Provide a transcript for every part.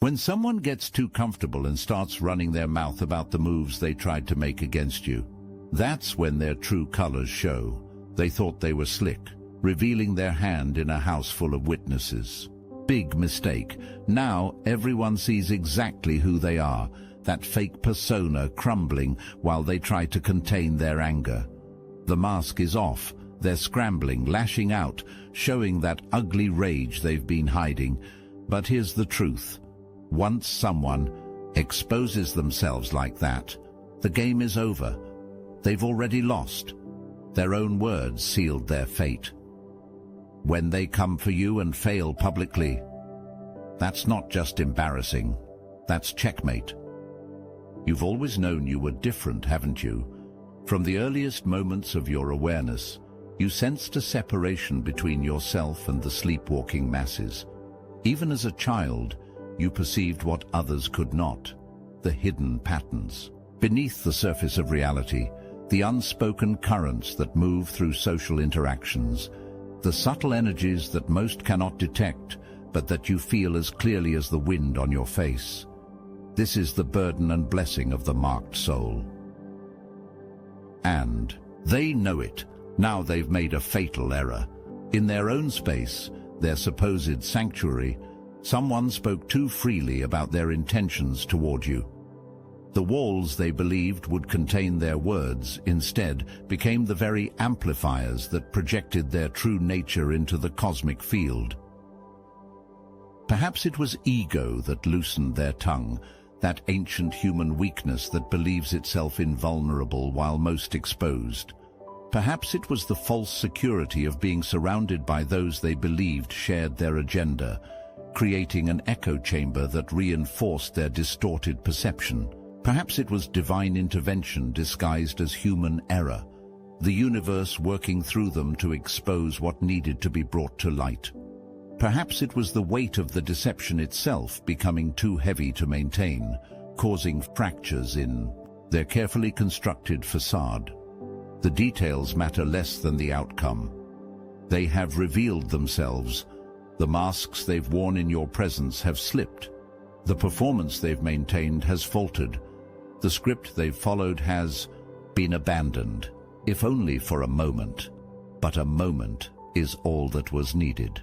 When someone gets too comfortable and starts running their mouth about the moves they tried to make against you, that's when their true colors show. They thought they were slick, revealing their hand in a house full of witnesses. Big mistake. Now everyone sees exactly who they are, that fake persona crumbling while they try to contain their anger. The mask is off. They're scrambling, lashing out, showing that ugly rage they've been hiding. But here's the truth. Once someone exposes themselves like that, the game is over. They've already lost. Their own words sealed their fate. When they come for you and fail publicly, that's not just embarrassing, that's checkmate. You've always known you were different, haven't you? From the earliest moments of your awareness, you sensed a separation between yourself and the sleepwalking masses. Even as a child, you perceived what others could not, the hidden patterns. Beneath the surface of reality, the unspoken currents that move through social interactions, the subtle energies that most cannot detect, but that you feel as clearly as the wind on your face. This is the burden and blessing of the marked soul. And they know it. Now they've made a fatal error. In their own space, their supposed sanctuary, someone spoke too freely about their intentions toward you. The walls they believed would contain their words, instead, became the very amplifiers that projected their true nature into the cosmic field. Perhaps it was ego that loosened their tongue, that ancient human weakness that believes itself invulnerable while most exposed. Perhaps it was the false security of being surrounded by those they believed shared their agenda, creating an echo chamber that reinforced their distorted perception. Perhaps it was divine intervention disguised as human error, the universe working through them to expose what needed to be brought to light. Perhaps it was the weight of the deception itself becoming too heavy to maintain, causing fractures in their carefully constructed façade. The details matter less than the outcome. They have revealed themselves. The masks they've worn in your presence have slipped. The performance they've maintained has faltered. The script they've followed has been abandoned, if only for a moment. But a moment is all that was needed.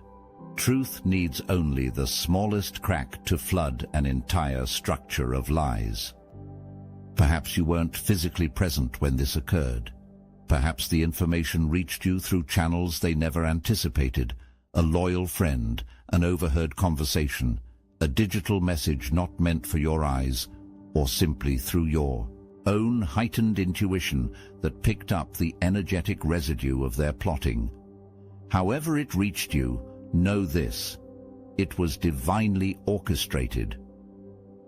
Truth needs only the smallest crack to flood an entire structure of lies. Perhaps you weren't physically present when this occurred. Perhaps the information reached you through channels they never anticipated, a loyal friend, an overheard conversation, a digital message not meant for your eyes, or simply through your own heightened intuition that picked up the energetic residue of their plotting. However it reached you, know this: it was divinely orchestrated.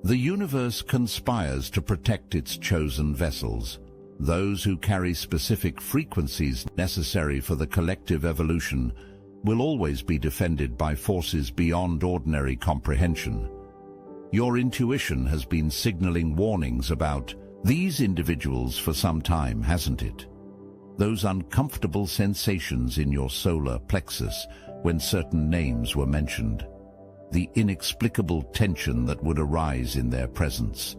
The universe conspires to protect its chosen vessels, those who carry specific frequencies necessary for the collective evolution will always be defended by forces beyond ordinary comprehension. Your intuition has been signaling warnings about these individuals for some time, hasn't it? Those uncomfortable sensations in your solar plexus when certain names were mentioned. The inexplicable tension that would arise in their presence.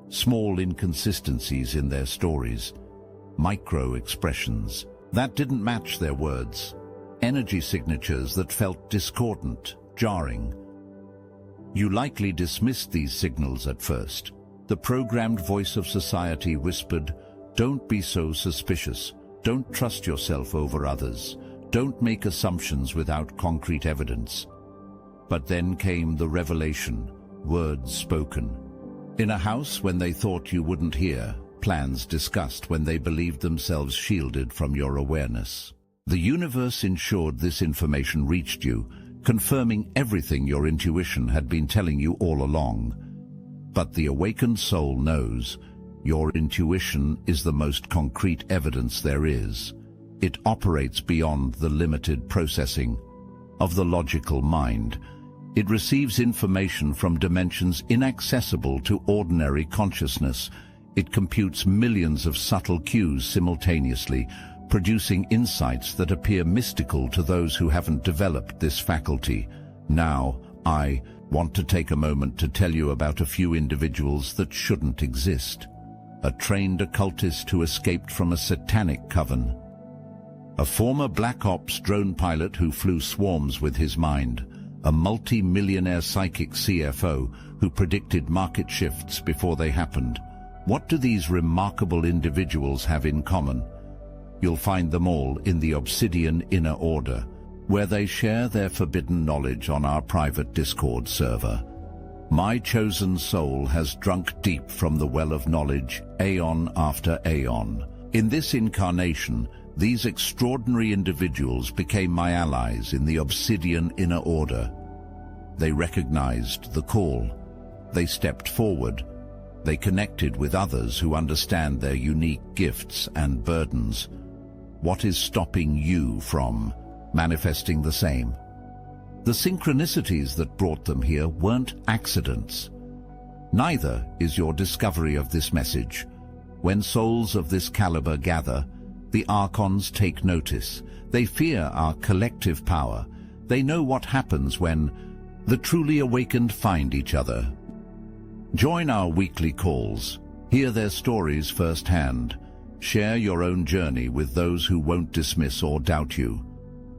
Small inconsistencies in their stories. Micro-expressions that didn't match their words. Energy signatures that felt discordant, jarring. You likely dismissed these signals at first. The programmed voice of society whispered, "Don't be so suspicious. Don't trust yourself over others. Don't make assumptions without concrete evidence." But then came the revelation, words spoken. In a house when they thought you wouldn't hear, plans discussed when they believed themselves shielded from your awareness. The universe ensured this information reached you, confirming everything your intuition had been telling you all along. But the awakened soul knows your intuition is the most concrete evidence there is. It operates beyond the limited processing of the logical mind. It receives information from dimensions inaccessible to ordinary consciousness. It computes millions of subtle cues simultaneously, producing insights that appear mystical to those who haven't developed this faculty. Now, I want to take a moment to tell you about a few individuals that shouldn't exist. A trained occultist who escaped from a satanic coven. A former Black Ops drone pilot who flew swarms with his mind. A multi-millionaire psychic CFO who predicted market shifts before they happened. What do these remarkable individuals have in common? You'll find them all in the Obsidian Inner Order, where they share their forbidden knowledge on our private Discord server. My chosen soul has drunk deep from the well of knowledge, aeon after aeon. In this incarnation, these extraordinary individuals became my allies in the Obsidian Inner Order. They recognized the call. They stepped forward. They connected with others who understand their unique gifts and burdens. What is stopping you from manifesting the same? The synchronicities that brought them here weren't accidents. Neither is your discovery of this message. When souls of this caliber gather, the Archons take notice. They fear our collective power. They know what happens when the truly awakened find each other. Join our weekly calls. Hear their stories firsthand. Share your own journey with those who won't dismiss or doubt you.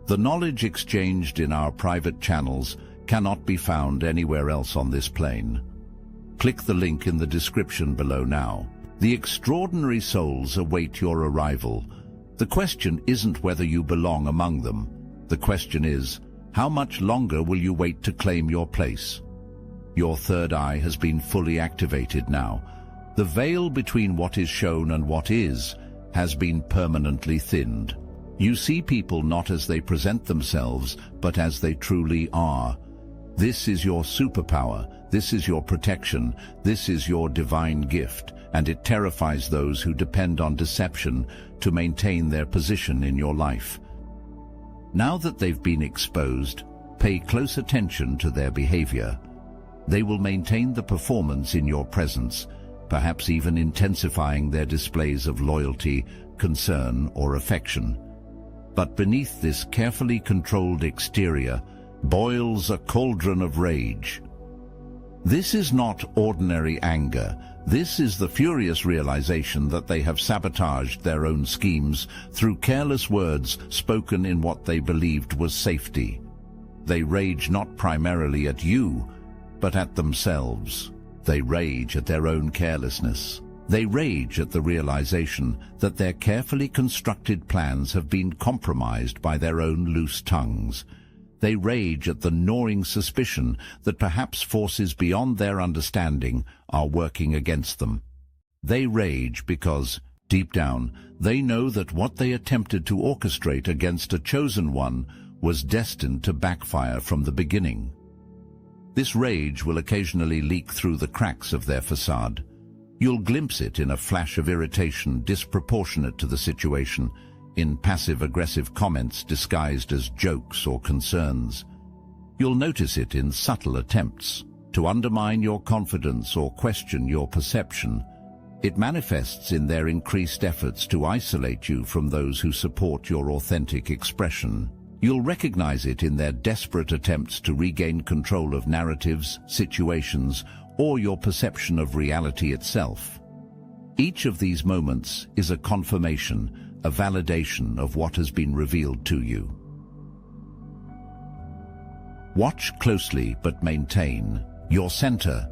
The knowledge exchanged in our private channels cannot be found anywhere else on this plane. Click the link in the description below now. The extraordinary souls await your arrival. The question isn't whether you belong among them. The question is, how much longer will you wait to claim your place? Your third eye has been fully activated now. The veil between what is shown and what is has been permanently thinned. You see people not as they present themselves, but as they truly are. This is your superpower, this is your protection, this is your divine gift, and it terrifies those who depend on deception to maintain their position in your life. Now that they've been exposed, pay close attention to their behavior. They will maintain the performance in your presence, perhaps even intensifying their displays of loyalty, concern, or affection. But beneath this carefully controlled exterior boils a cauldron of rage. This is not ordinary anger. This is the furious realization that they have sabotaged their own schemes through careless words spoken in what they believed was safety. They rage not primarily at you, but at themselves. They rage at their own carelessness. They rage at the realization that their carefully constructed plans have been compromised by their own loose tongues. They rage at the gnawing suspicion that perhaps forces beyond their understanding are working against them. They rage because, deep down, they know that what they attempted to orchestrate against a chosen one was destined to backfire from the beginning. This rage will occasionally leak through the cracks of their façade. You'll glimpse it in a flash of irritation disproportionate to the situation, in passive-aggressive comments disguised as jokes or concerns. You'll notice it in subtle attempts to undermine your confidence or question your perception. It manifests in their increased efforts to isolate you from those who support your authentic expression. You'll recognize it in their desperate attempts to regain control of narratives, situations, or your perception of reality itself. Each of these moments is a confirmation, a validation of what has been revealed to you. Watch closely but maintain your center.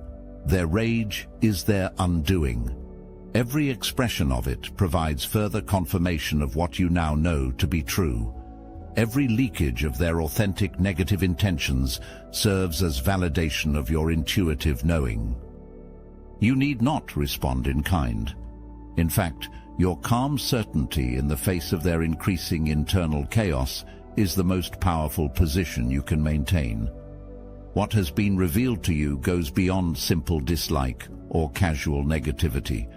Their rage is their undoing. Every expression of it provides further confirmation of what you now know to be true. Every leakage of their authentic negative intentions serves as validation of your intuitive knowing. You need not respond in kind. In fact, your calm certainty in the face of their increasing internal chaos is the most powerful position you can maintain. What has been revealed to you goes beyond simple dislike or casual negativity.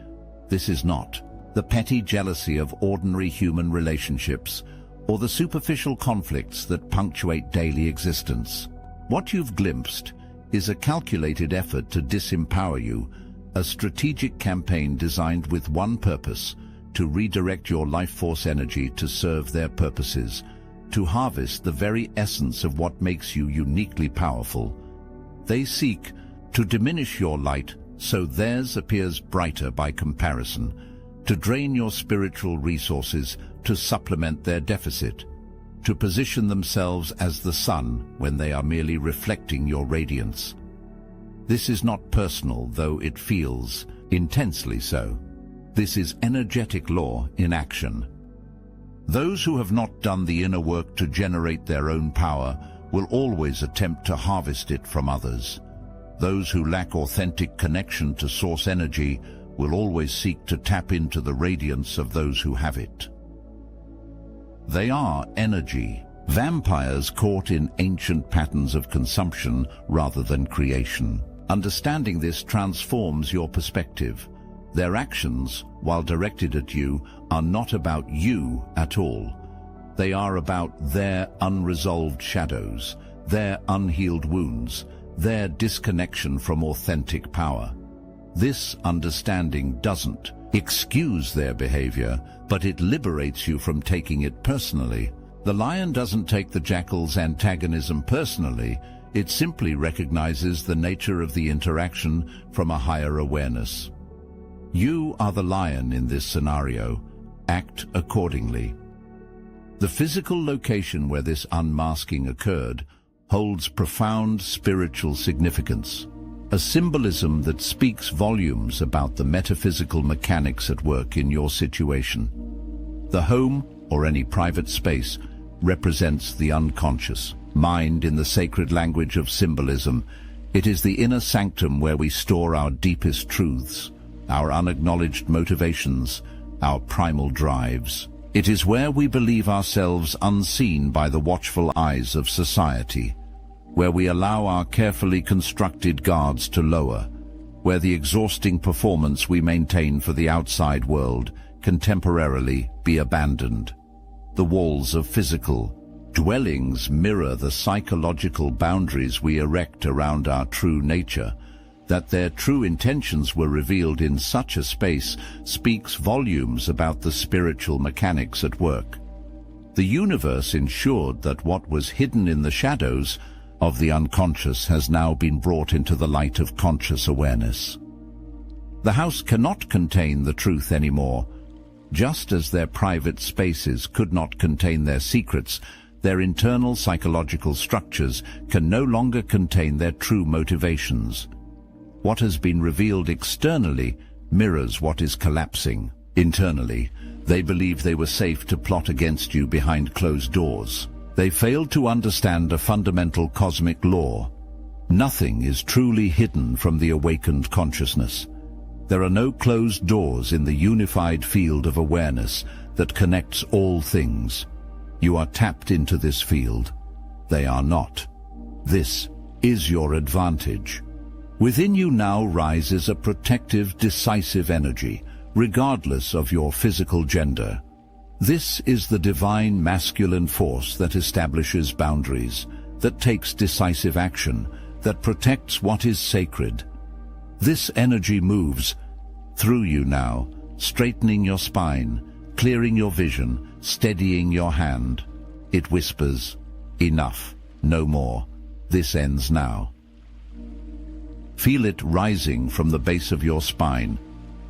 This is not the petty jealousy of ordinary human relationships or the superficial conflicts that punctuate daily existence. What you've glimpsed is a calculated effort to disempower you, a strategic campaign designed with one purpose: to redirect your life force energy to serve their purposes, to harvest the very essence of what makes you uniquely powerful. They seek to diminish your light so theirs appears brighter by comparison, to drain your spiritual resources to supplement their deficit, to position themselves as the sun when they are merely reflecting your radiance. This is not personal, though it feels intensely so. This is energetic law in action. Those who have not done the inner work to generate their own power will always attempt to harvest it from others. Those who lack authentic connection to source energy will always seek to tap into the radiance of those who have it. They are energy, vampires caught in ancient patterns of consumption rather than creation. Understanding this transforms your perspective. Their actions, while directed at you, are not about you at all. They are about their unresolved shadows, their unhealed wounds, their disconnection from authentic power. This understanding doesn't excuse their behavior, but it liberates you from taking it personally. The lion doesn't take the jackal's antagonism personally. It simply recognizes the nature of the interaction from a higher awareness. You are the lion in this scenario. Act accordingly. The physical location where this unmasking occurred holds profound spiritual significance, a symbolism that speaks volumes about the metaphysical mechanics at work in your situation. The home, or any private space, represents the unconscious mind in the sacred language of symbolism. It is the inner sanctum where we store our deepest truths, our unacknowledged motivations, our primal drives. It is where we believe ourselves unseen by the watchful eyes of society, where we allow our carefully constructed guards to lower, where the exhausting performance we maintain for the outside world can temporarily be abandoned. The walls of physical dwellings mirror the psychological boundaries we erect around our true nature. That their true intentions were revealed in such a space speaks volumes about the spiritual mechanics at work. The universe ensured that what was hidden in the shadows of the unconscious has now been brought into the light of conscious awareness. The house cannot contain the truth anymore. Just as their private spaces could not contain their secrets, their internal psychological structures can no longer contain their true motivations. What has been revealed externally mirrors what is collapsing internally. They believed they were safe to plot against you behind closed doors. They failed to understand a fundamental cosmic law. Nothing is truly hidden from the awakened consciousness. There are no closed doors in the unified field of awareness that connects all things. You are tapped into this field. They are not. This is your advantage. Within you now rises a protective, decisive energy, regardless of your physical gender. This is the divine masculine force that establishes boundaries, that takes decisive action, that protects what is sacred. This energy moves through you now, straightening your spine, clearing your vision, steadying your hand. It whispers, "Enough, no more. This ends now." Feel it rising from the base of your spine,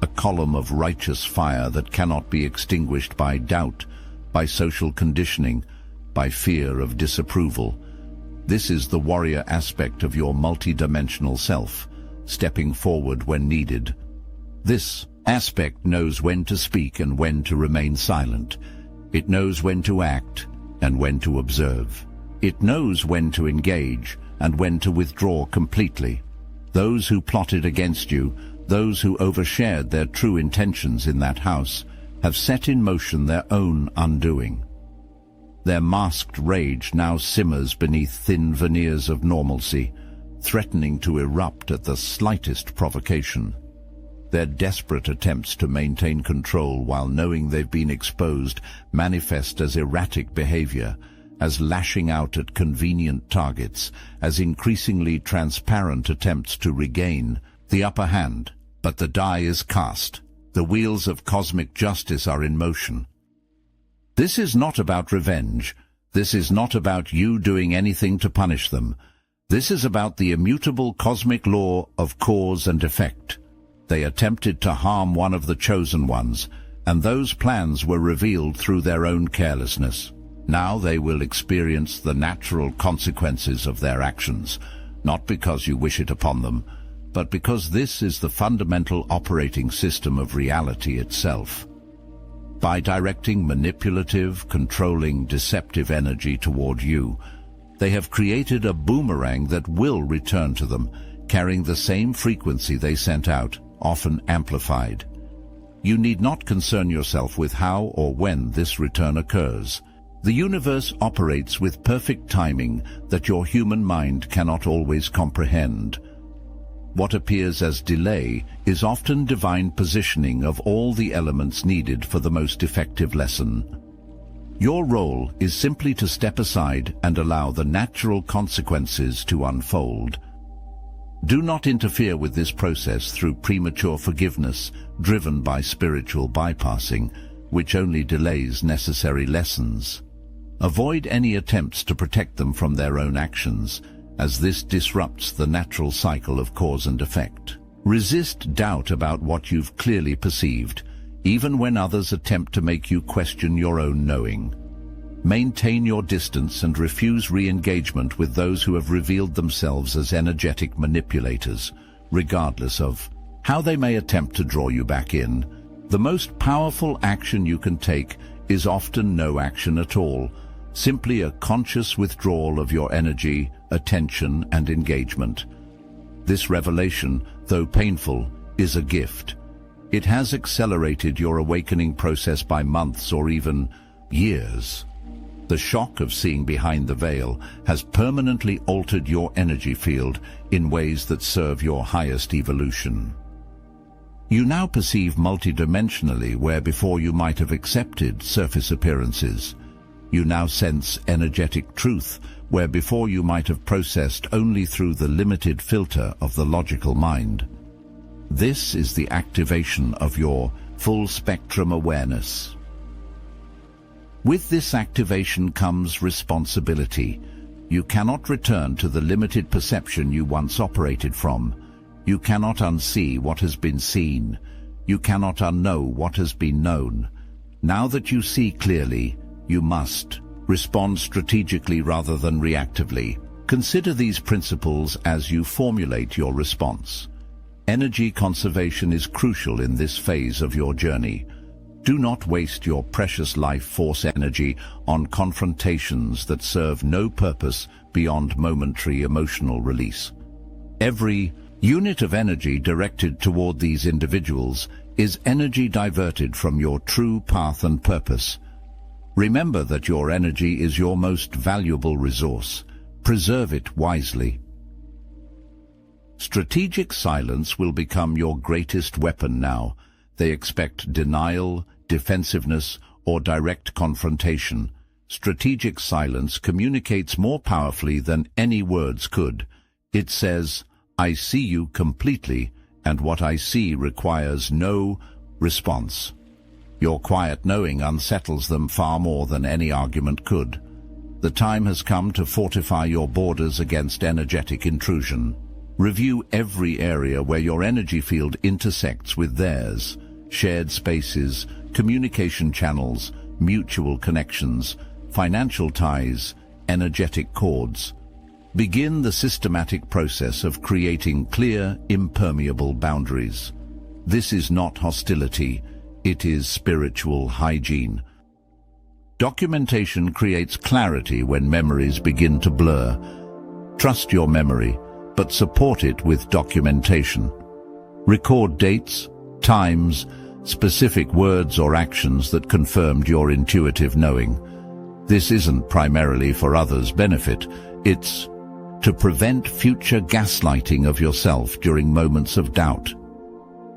a column of righteous fire that cannot be extinguished by doubt, by social conditioning, by fear of disapproval. This is the warrior aspect of your multidimensional self, stepping forward when needed. This aspect knows when to speak and when to remain silent. It knows when to act and when to observe. It knows when to engage and when to withdraw completely. Those who plotted against you, those who overshared their true intentions in that house, have set in motion their own undoing. Their masked rage now simmers beneath thin veneers of normalcy, threatening to erupt at the slightest provocation. Their desperate attempts to maintain control while knowing they've been exposed manifest as erratic behavior, as lashing out at convenient targets, as increasingly transparent attempts to regain the upper hand. But the die is cast. The wheels of cosmic justice are in motion. This is not about revenge. This is not about you doing anything to punish them. This is about the immutable cosmic law of cause and effect. They attempted to harm one of the chosen ones, and those plans were revealed through their own carelessness. Now they will experience the natural consequences of their actions, not because you wish it upon them, but because this is the fundamental operating system of reality itself. By directing manipulative, controlling, deceptive energy toward you, they have created a boomerang that will return to them, carrying the same frequency they sent out, often amplified. You need not concern yourself with how or when this return occurs. The universe operates with perfect timing that your human mind cannot always comprehend. What appears as delay is often divine positioning of all the elements needed for the most effective lesson. Your role is simply to step aside and allow the natural consequences to unfold. Do not interfere with this process through premature forgiveness driven by spiritual bypassing, which only delays necessary lessons. Avoid any attempts to protect them from their own actions, as this disrupts the natural cycle of cause and effect. Resist doubt about what you've clearly perceived, even when others attempt to make you question your own knowing. Maintain your distance and refuse re-engagement with those who have revealed themselves as energetic manipulators, regardless of how they may attempt to draw you back in. The most powerful action you can take is often no action at all, simply a conscious withdrawal of your energy, attention, and engagement. This revelation, though painful, is a gift. It has accelerated your awakening process by months or even years. The shock of seeing behind the veil has permanently altered your energy field in ways that serve your highest evolution. You now perceive multidimensionally where before you might have accepted surface appearances. You now sense energetic truth where before you might have processed only through the limited filter of the logical mind. This is the activation of your full-spectrum awareness. With this activation comes responsibility. You cannot return to the limited perception you once operated from. You cannot unsee what has been seen. You cannot unknow what has been known. Now that you see clearly, you must respond strategically rather than reactively. Consider these principles as you formulate your response. Energy conservation is crucial in this phase of your journey. Do not waste your precious life force energy on confrontations that serve no purpose beyond momentary emotional release. Every unit of energy directed toward these individuals is energy diverted from your true path and purpose. Remember that your energy is your most valuable resource. Preserve it wisely. Strategic silence will become your greatest weapon now. They expect denial, defensiveness, or direct confrontation. Strategic silence communicates more powerfully than any words could. It says, "I see you completely, and what I see requires no response." Your quiet knowing unsettles them far more than any argument could. The time has come to fortify your borders against energetic intrusion. Review every area where your energy field intersects with theirs. Shared spaces, communication channels, mutual connections, financial ties, energetic cords. Begin the systematic process of creating clear, impermeable boundaries. This is not hostility, it is spiritual hygiene. Documentation creates clarity when memories begin to blur. Trust your memory, but support it with documentation. Record dates, times, specific words or actions that confirmed your intuitive knowing. This isn't primarily for others' benefit, it's to prevent future gaslighting of yourself during moments of doubt.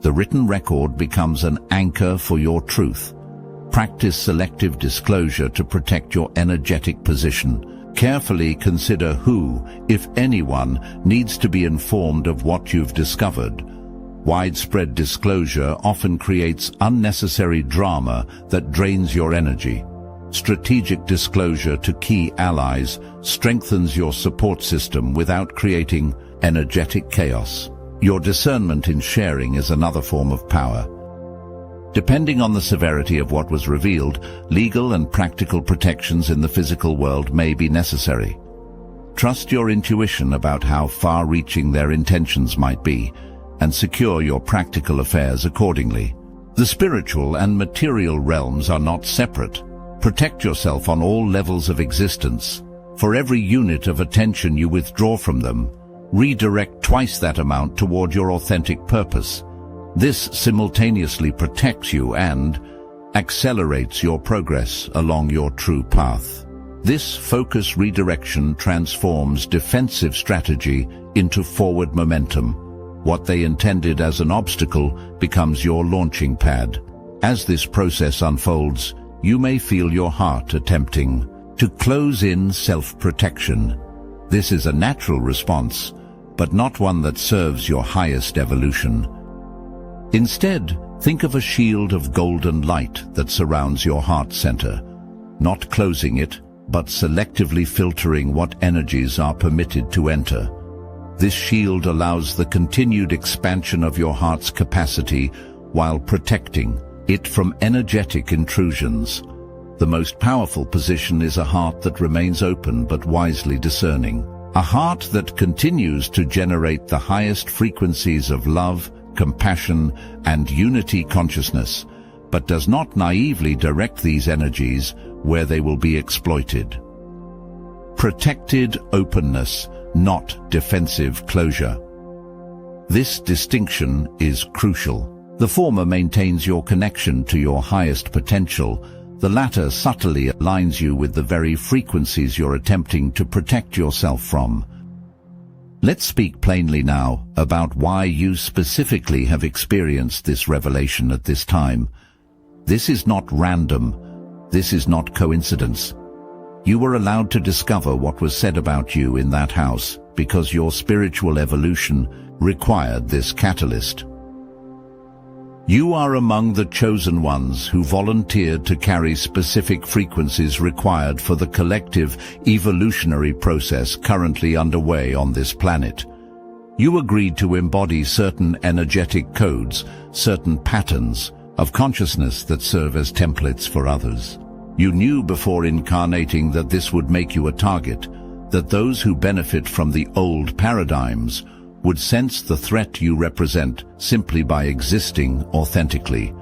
The written record becomes an anchor for your truth. Practice selective disclosure to protect your energetic position. Carefully consider who, if anyone, needs to be informed of what you've discovered. Widespread disclosure often creates unnecessary drama that drains your energy. Strategic disclosure to key allies strengthens your support system without creating energetic chaos. Your discernment in sharing is another form of power. Depending on the severity of what was revealed, legal and practical protections in the physical world may be necessary. Trust your intuition about how far-reaching their intentions might be, and secure your practical affairs accordingly. The spiritual and material realms are not separate. Protect yourself on all levels of existence. For every unit of attention you withdraw from them, redirect twice that amount toward your authentic purpose. This simultaneously protects you and accelerates your progress along your true path. This focus redirection transforms defensive strategy into forward momentum. What they intended as an obstacle becomes your launching pad. As this process unfolds, you may feel your heart attempting to close in self-protection. This is a natural response, but not one that serves your highest evolution. Instead, think of a shield of golden light that surrounds your heart center, not closing it, but selectively filtering what energies are permitted to enter. This shield allows the continued expansion of your heart's capacity while protecting it from energetic intrusions. The most powerful position is a heart that remains open but wisely discerning. A heart that continues to generate the highest frequencies of love, compassion, and unity consciousness, but does not naively direct these energies where they will be exploited. Protected openness, not defensive closure. This distinction is crucial. The former maintains your connection to your highest potential. The latter subtly aligns you with the very frequencies you're attempting to protect yourself from. Let's speak plainly now about why you specifically have experienced this revelation at this time. This is not random. This is not coincidence. You were allowed to discover what was said about you in that house because your spiritual evolution required this catalyst. You are among the chosen ones who volunteered to carry specific frequencies required for the collective evolutionary process currently underway on this planet. You agreed to embody certain energetic codes, certain patterns of consciousness that serve as templates for others. You knew before incarnating that this would make you a target, that those who benefit from the old paradigms would sense the threat you represent simply by existing authentically.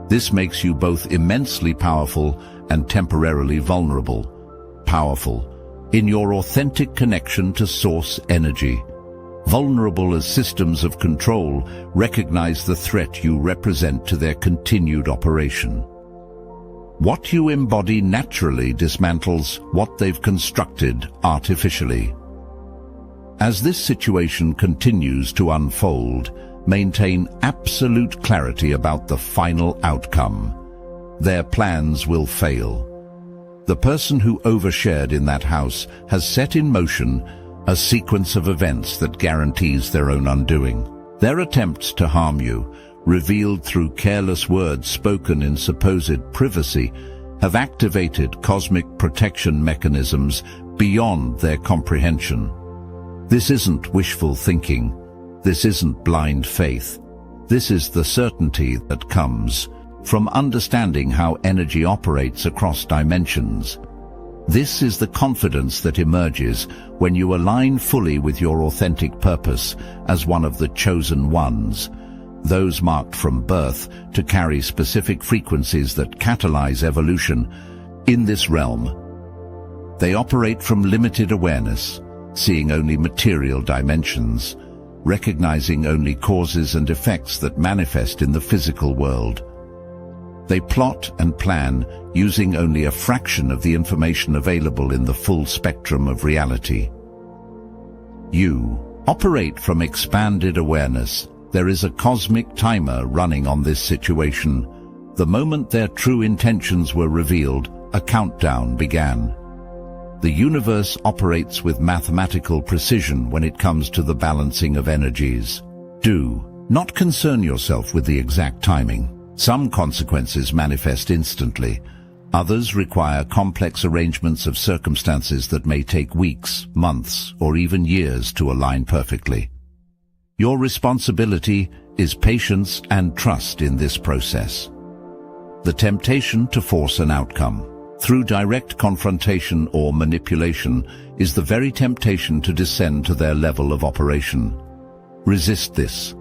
This makes you both immensely powerful and temporarily vulnerable. Powerful in your authentic connection to source energy. Vulnerable as systems of control recognize the threat you represent to their continued operation. What you embody naturally dismantles what they've constructed artificially. As this situation continues to unfold, maintain absolute clarity about the final outcome. Their plans will fail. The person who overshared in that house has set in motion a sequence of events that guarantees their own undoing. Their attempts to harm you, revealed through careless words spoken in supposed privacy, have activated cosmic protection mechanisms beyond their comprehension. This isn't wishful thinking. This isn't blind faith. This is the certainty that comes from understanding how energy operates across dimensions. This is the confidence that emerges when you align fully with your authentic purpose as one of the chosen ones, those marked from birth to carry specific frequencies that catalyze evolution in this realm. They operate from limited awareness, seeing only material dimensions, recognizing only causes and effects that manifest in the physical world. They plot and plan using only a fraction of the information available in the full spectrum of reality. You operate from expanded awareness. There is a cosmic timer running on this situation. The moment their true intentions were revealed, a countdown began. The universe operates with mathematical precision when it comes to the balancing of energies. Do not concern yourself with the exact timing. Some consequences manifest instantly. Others require complex arrangements of circumstances that may take weeks, months, or even years to align perfectly. Your responsibility is patience and trust in this process. The temptation to force an outcome through direct confrontation or manipulation is the very temptation to descend to their level of operation. Resist this.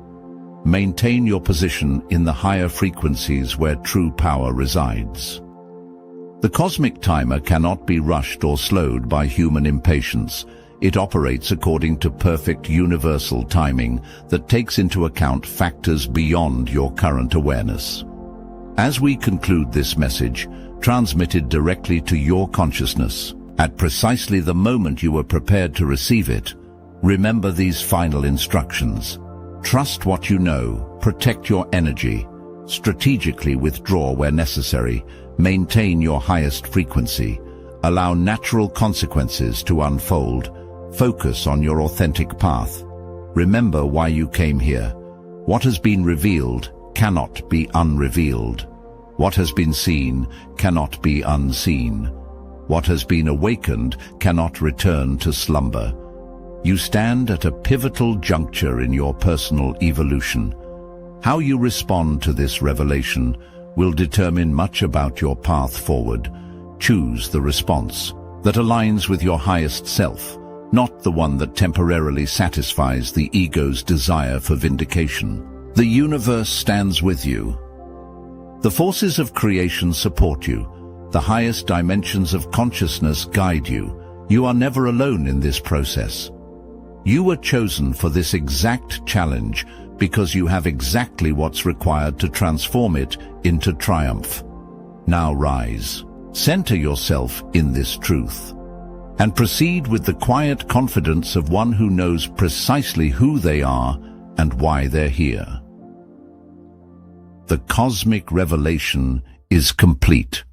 Maintain your position in the higher frequencies where true power resides. The cosmic timer cannot be rushed or slowed by human impatience. It operates according to perfect universal timing that takes into account factors beyond your current awareness. As we conclude this message, transmitted directly to your consciousness, at precisely the moment you were prepared to receive it, remember these final instructions. Trust what you know, protect your energy, strategically withdraw where necessary, maintain your highest frequency, allow natural consequences to unfold, focus on your authentic path. Remember why you came here. What has been revealed cannot be unrevealed. What has been seen cannot be unseen. What has been awakened cannot return to slumber. You stand at a pivotal juncture in your personal evolution. How you respond to this revelation will determine much about your path forward. Choose the response that aligns with your highest self, not the one that temporarily satisfies the ego's desire for vindication. The universe stands with you. The forces of creation support you. The highest dimensions of consciousness guide you. You are never alone in this process. You were chosen for this exact challenge because you have exactly what's required to transform it into triumph. Now rise, center yourself in this truth, and proceed with the quiet confidence of one who knows precisely who they are and why they're here. The cosmic revelation is complete.